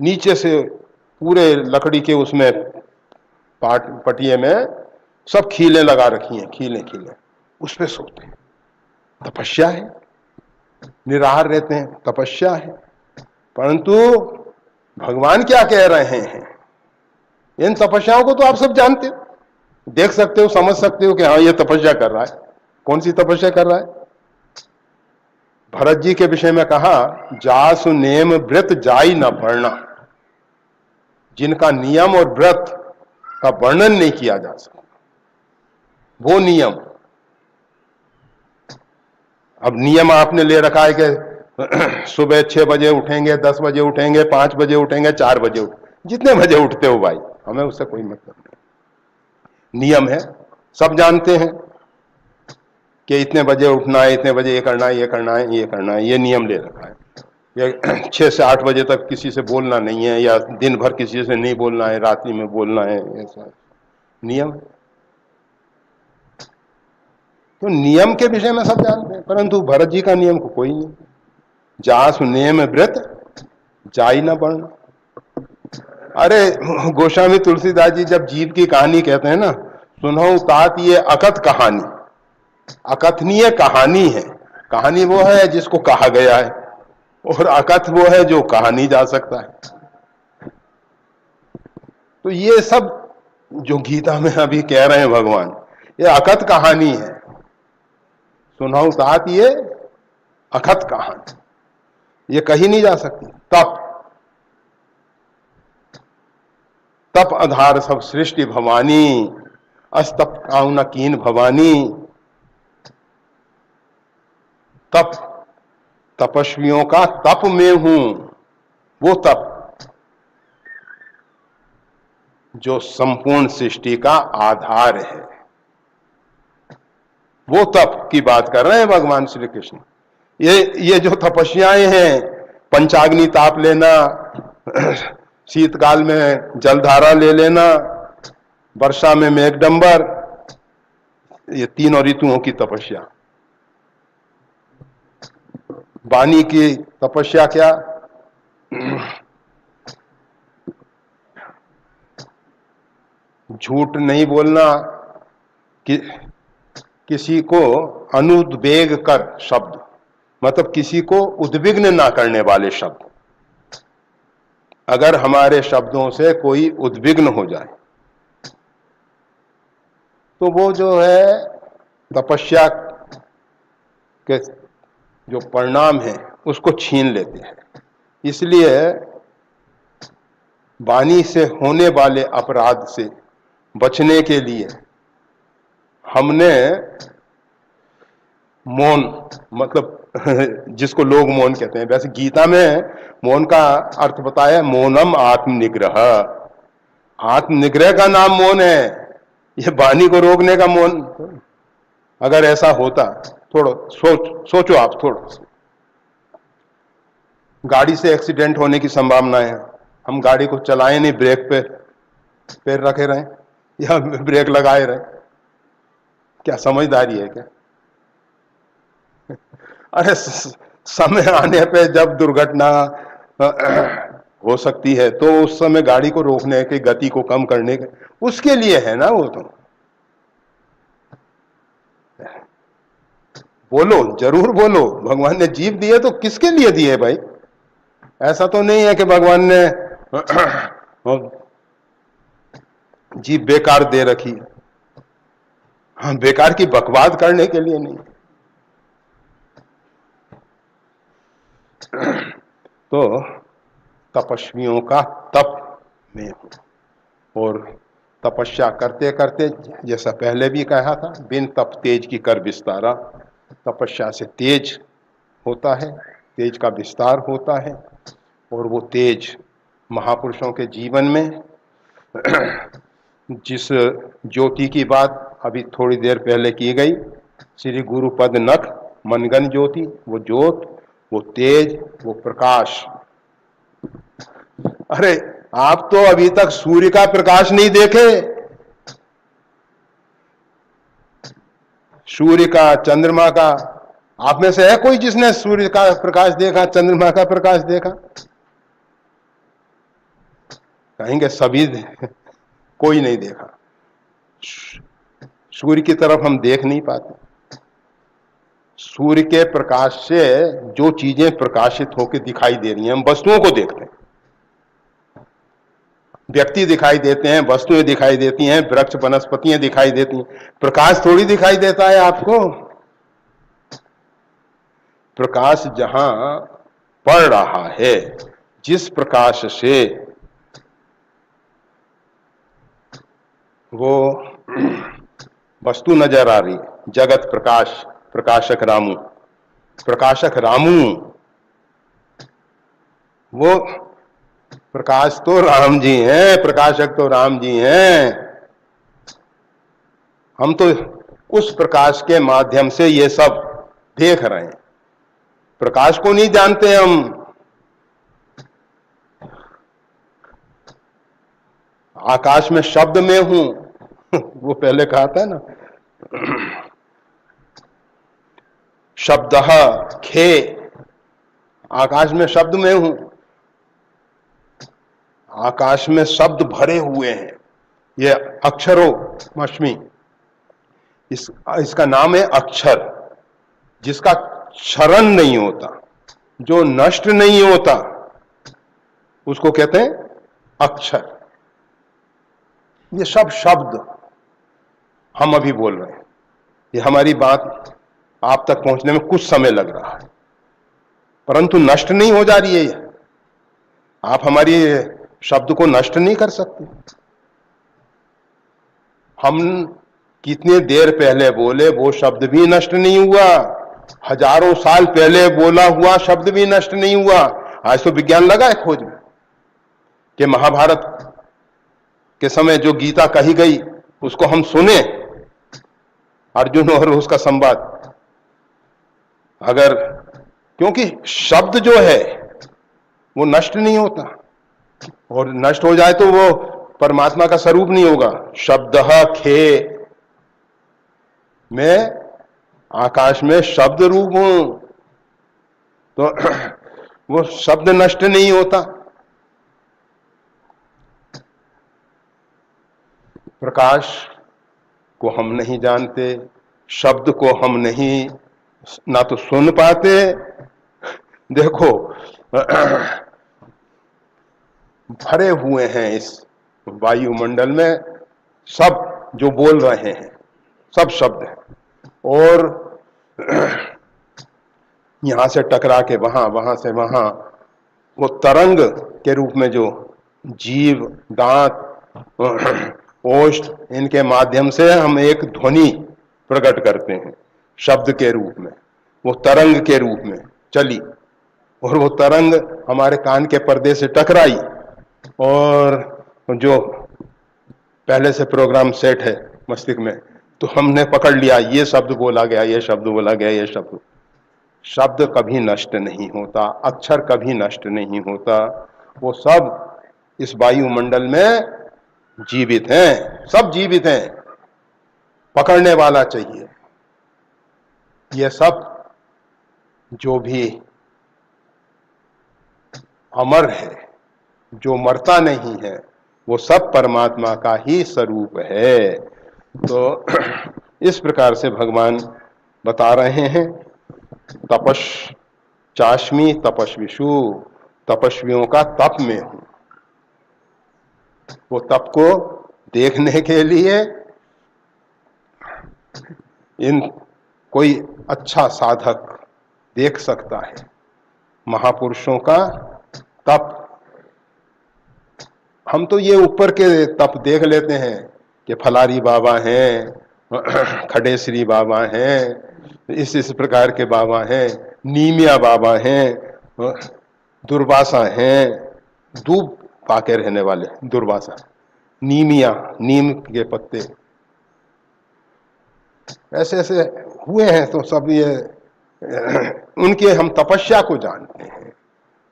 नीचे से पूरे लकड़ी के उसमें पटिये में सब खीलें लगा रखी हैं, खीलें खीलें, उस पे सोते हैं। तपस्या है, निराहार रहते हैं, तपस्या है। परंतु भगवान क्या कह रहे हैं, इन तपस्याओं को तो आप सब जानते हो, देख सकते हो, समझ सकते हो कि हाँ ये तपस्या कर रहा है। कौन सी तपस्या कर रहा है? भरत जी के विषय में कहा, जासु नेम व्रत जाई न पढ़ना, जिनका नियम और व्रत का वर्णन नहीं किया जा सकता, वो नियम। अब नियम आपने ले रखा है कि सुबह 6 बजे उठेंगे, 10 बजे उठेंगे, 5 बजे उठेंगे, 4 बजे उठेंगे, जितने बजे उठते हो भाई, हमें उससे कोई मतलब नहीं। नियम है, सब जानते हैं कि इतने बजे उठना है, इतने बजे ये करना है, ये करना है, ये करना है, ये नियम ले रखा है। ये 6 से 8 बजे तक किसी से बोलना नहीं है, या दिन भर किसी से नहीं बोलना है, रात्रि में बोलना है, ऐसा नियम। तो नियम के विषय में सब जानते हैं, परंतु भरत जी का नियम को कोई नहीं। जासु नेम व्रत जाई न बढ़ना। अरे गोस्वामी तुलसीदास जी जब जीव की कहानी कहते हैं ना, सुनो तात ये अकथ कहानी, अकथनीय कहानी है। कहानी वो है जिसको कहा गया है, और अकथ वो है जो कहा नहीं जा सकता है। तो ये सब जो गीता में अभी कह रहे हैं भगवान, ये अकथ कहानी है। सुनाओ तात ये अकथ कहानी, ये कही नहीं जा सकती। तप, तप आधार सब सृष्टि भवानी, अस्तप काउना कीन भवानी। तप, तपस्वियों का तप में हूं, वो तप जो संपूर्ण सृष्टि का आधार है, वो तप की बात कर रहे हैं भगवान श्री कृष्ण। ये जो तपस्याएं हैं, पंचाग्नि ताप लेना, शीतकाल में जलधारा ले लेना, वर्षा में मेघडंबर, ये तीनों ऋतुओं की तपस्या। वाणी की तपस्या क्या? झूठ नहीं बोलना, किसी को अनुद्वेग कर शब्द, मतलब किसी को उद्विग्न ना करने वाले शब्द। अगर हमारे शब्दों से कोई उद्विग्न हो जाए तो वो जो है तपस्या के जो परिणाम है उसको छीन लेते हैं। इसलिए वाणी से होने वाले अपराध से बचने के लिए हमने मौन, मतलब जिसको लोग मौन कहते हैं, वैसे गीता में मौन का अर्थ बताया मौनम आत्मनिग्रह। आत्मनिग्रह का नाम मौन है, ये वाणी को रोकने का मौन। अगर ऐसा होता, थोड़ा सोचो आप, थोड़ा गाड़ी से एक्सीडेंट होने की संभावना है, हम गाड़ी को चलाएं नहीं, ब्रेक पे पैर रखे रहें या ब्रेक लगाए रहें, क्या समझदारी है क्या? अरे समय आने पे जब दुर्घटना हो सकती है तो उस समय गाड़ी को रोकने की, गति को कम करने के, उसके लिए है ना वो। तो बोलो, जरूर बोलो। भगवान ने जीव दिए तो किसके लिए दिए भाई? ऐसा तो नहीं है कि भगवान ने जीव बेकार दे रखी है। हाँ, बेकार की बकवाद करने के लिए नहीं। तो तपस्वियों का तप में हूं, और तपस्या करते करते, जैसा पहले भी कहा था, बिन तप तेज की कर विस्तारा। तपस्या से तेज होता है, तेज का विस्तार होता है, और वो तेज महापुरुषों के जीवन में जिस ज्योति की बात अभी थोड़ी देर पहले की गई, श्री गुरुपद नख मनगन ज्योति, वो ज्योत, वो तेज, वो प्रकाश। अरे आप तो अभी तक सूर्य का प्रकाश नहीं देखे। सूर्य का, चंद्रमा का, आप में से है कोई जिसने सूर्य का प्रकाश देखा, चंद्रमा का प्रकाश देखा? कहेंगे सभी कोई नहीं देखा। सूर्य की तरफ हम देख नहीं पाते। सूर्य के प्रकाश से जो चीजें प्रकाशित होकर दिखाई दे रही हैं, हम वस्तुओं को देखते हैं। व्यक्ति दिखाई देते हैं, वस्तुएं दिखाई देती हैं, वृक्ष वनस्पतियां दिखाई देती हैं। प्रकाश थोड़ी दिखाई देता है आपको। प्रकाश जहां पड़ रहा है, जिस प्रकाश से वो वस्तु नजर आ रही, जगत प्रकाश, प्रकाशक रामू, प्रकाशक रामू, वो प्रकाश तो राम जी हैं, प्रकाशक तो राम जी हैं। हम तो उस प्रकाश के माध्यम से ये सब देख रहे हैं, प्रकाश को नहीं जानते हम। आकाश में शब्द में हूं, वो पहले कहा था ना, शब्दः खे, आकाश में शब्द में हूं। आकाश में शब्द भरे हुए हैं, ये अक्षरों मश्मी, इसका नाम है अक्षर। जिसका क्षरण नहीं होता, जो नष्ट नहीं होता, उसको कहते हैं अक्षर। ये सब शब्द हम अभी बोल रहे हैं, ये हमारी बात आप तक पहुंचने में कुछ समय लग रहा है, परंतु नष्ट नहीं हो जा रही है। आप हमारी शब्द को नष्ट नहीं कर सकते। हम कितने देर पहले बोले वो शब्द भी नष्ट नहीं हुआ, हजारों साल पहले बोला हुआ शब्द भी नष्ट नहीं हुआ। आज तो विज्ञान लगा है खोज में कि महाभारत के समय जो गीता कही गई उसको हम सुने, अर्जुन और उसका संवाद। अगर, क्योंकि शब्द जो है वो नष्ट नहीं होता, और नष्ट हो जाए तो वो परमात्मा का स्वरूप नहीं होगा। शब्दः खे, मैं आकाश में शब्द रूप हूं, तो वो शब्द नष्ट नहीं होता। प्रकाश को हम नहीं जानते, शब्द को हम नहीं, ना तो सुन पाते। देखो भरे हुए हैं इस वायुमंडल में सब जो बोल रहे हैं, सब शब्द है। और यहां से टकरा के वहां, वहां से वहां, वो तरंग के रूप में जो जीव, दांत, ओष्ठ, इनके माध्यम से हम एक ध्वनि प्रकट करते हैं शब्द के रूप में, वो तरंग के रूप में चली, और वो तरंग हमारे कान के पर्दे से टकराई, और जो पहले से प्रोग्राम सेट है मस्तिष्क में, तो हमने पकड़ लिया, ये शब्द बोला गया, ये शब्द बोला गया, ये शब्द। शब्द कभी नष्ट नहीं होता, अक्षर कभी नष्ट नहीं होता, वो सब इस वायुमंडल में जीवित हैं, सब जीवित हैं, पकड़ने वाला चाहिए। ये सब जो भी अमर है, जो मरता नहीं है, वो सब परमात्मा का ही स्वरूप है। तो इस प्रकार से भगवान बता रहे हैं, तपस चाशमी तपस्विषु, तपस्वियों का तप में हूं। वो तप को देखने के लिए इन कोई अच्छा साधक देख सकता है महापुरुषों का तप। हम तो ये ऊपर के तप देख लेते हैं कि फलारी बाबा हैं, खडेश्वरी बाबा हैं, इस प्रकार के बाबा हैं, नीमिया बाबा हैं, दुर्वासा हैं, दूब पाके रहने वाले दुर्वासा, नीमिया, नीम के पत्ते, ऐसे ऐसे हुए हैं। तो सब ये उनके हम तपस्या को जानते हैं,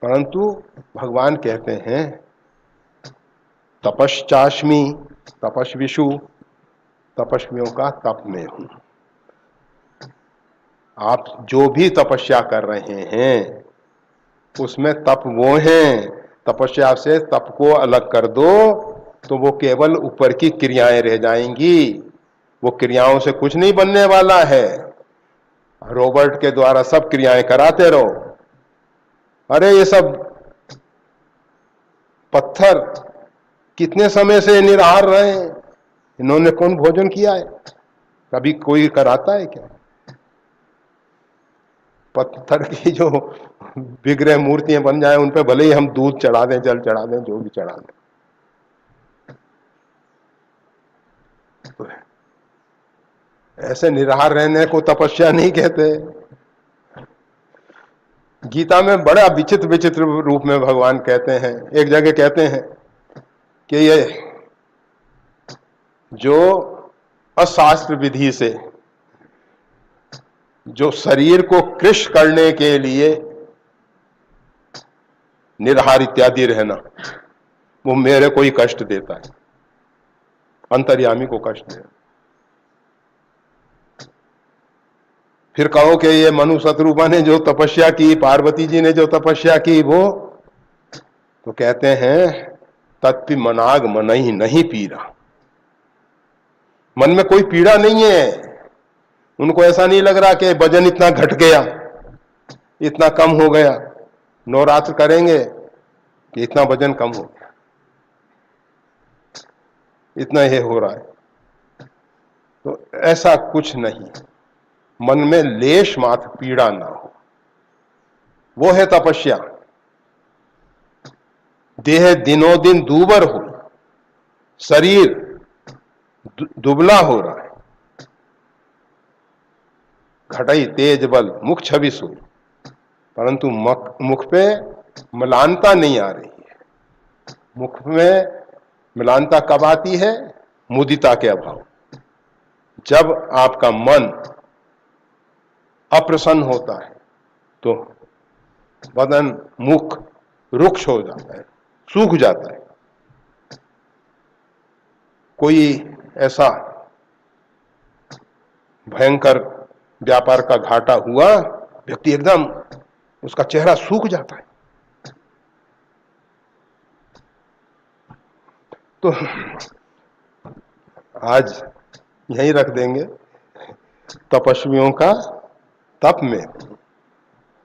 परंतु भगवान कहते हैं तपश्चास्मि तपस्विषु, तपस्वियों का तप में हूं। आप जो भी तपस्या कर रहे हैं उसमें तप वो हैं, तपस्या से तप को अलग कर दो तो वो केवल ऊपर की क्रियाएं रह जाएंगी, वो क्रियाओं से कुछ नहीं बनने वाला है। रोबोट के द्वारा सब क्रियाएं कराते रहो, अरे ये सब पत्थर कितने समय से निराहार रहे हैं, इन्होंने कौन भोजन किया है? कभी कोई कराता है क्या? पत्थर की जो विग्रह मूर्तियां बन जाए उन पे भले ही हम दूध चढ़ा दें, जल चढ़ा दें, जो भी चढ़ा दें, तो ऐसे निराहार रहने को तपस्या नहीं कहते। गीता में बड़ा विचित्र विचित्र रूप में भगवान कहते हैं, एक जगह कहते हैं कि ये जो अशास्त्र विधि से जो शरीर को कृश करने के लिए निराहार इत्यादि रहना, वो मेरे को ही कष्ट देता है, अंतर्यामी को कष्ट देता। फिर कहो कि ये मनु शत्रुपा ने जो तपस्या की, पार्वती जी ने जो तपस्या की, वो तो कहते हैं तत्पि मनाग मन ही नहीं पीड़ा, मन में कोई पीड़ा नहीं है। उनको ऐसा नहीं लग रहा कि वजन इतना घट गया, इतना कम हो गया, नवरात्र करेंगे कि इतना वजन कम हो गया, इतना ये हो रहा है। तो ऐसा कुछ नहीं, मन में लेश मात्र पीड़ा ना हो, वो है तपस्या। देह दिनों दिन दूबर हो, शरीर दुबला हो रहा है, घटाई तेज बल मुख छवि सो, परंतु मुख पे मलानता नहीं आ रही है। मुख में मलानता कब आती है? मुदिता के अभाव। जब आपका मन अप्रसन्न होता है तो बदन, मुख रुक्ष हो जाता है, सूख जाता है। कोई ऐसा भयंकर व्यापार का घाटा हुआ, व्यक्ति एकदम उसका चेहरा सूख जाता है। तो आज यहीं रख देंगे, तपस्वियों का तप में।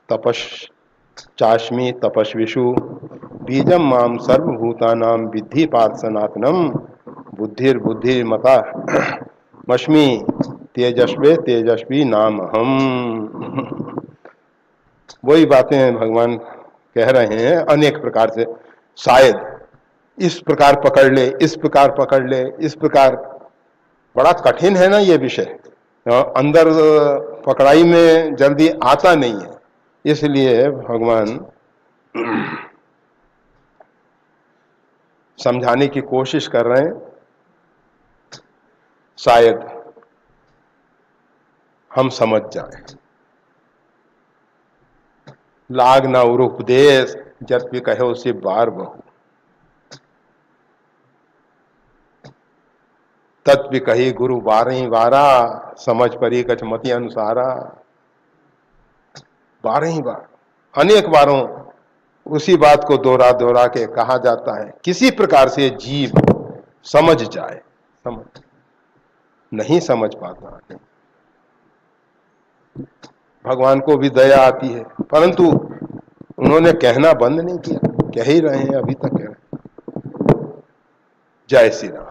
तपश्चास्मि तपस्विषु बीजम माम सर्वभूतानां विद्धि पार्थ सनातनम बुद्धिर्बुद्धिर्मता मस्मि तेजस्वे तेजस्वी नाम हम। वही बातें भगवान कह रहे हैं अनेक प्रकार से। शायद इस प्रकार पकड़ ले, इस प्रकार पकड़ ले, इस प्रकार। बड़ा कठिन है ना ये विषय, अंदर पकड़ाई में जल्दी आता नहीं है। इसलिए भगवान समझाने की कोशिश कर रहे हैं। शायद हम समझ जाएं। लाग ना उर उपदेश, जब भी कहे उसे बार बहु। तत्व कही गुरु बारही बारा, समझ परी कछ मति अनुसारा। बारह ही बार, अनेक बारों उसी बात को दोहरा दोहरा के कहा जाता है। किसी प्रकार से जीव समझ जाए, समझ नहीं समझ पाता है। भगवान को भी दया आती है, परंतु उन्होंने कहना बंद नहीं किया, कह ही रहे हैं, अभी तक कह रहे हैं। जय श्री राम।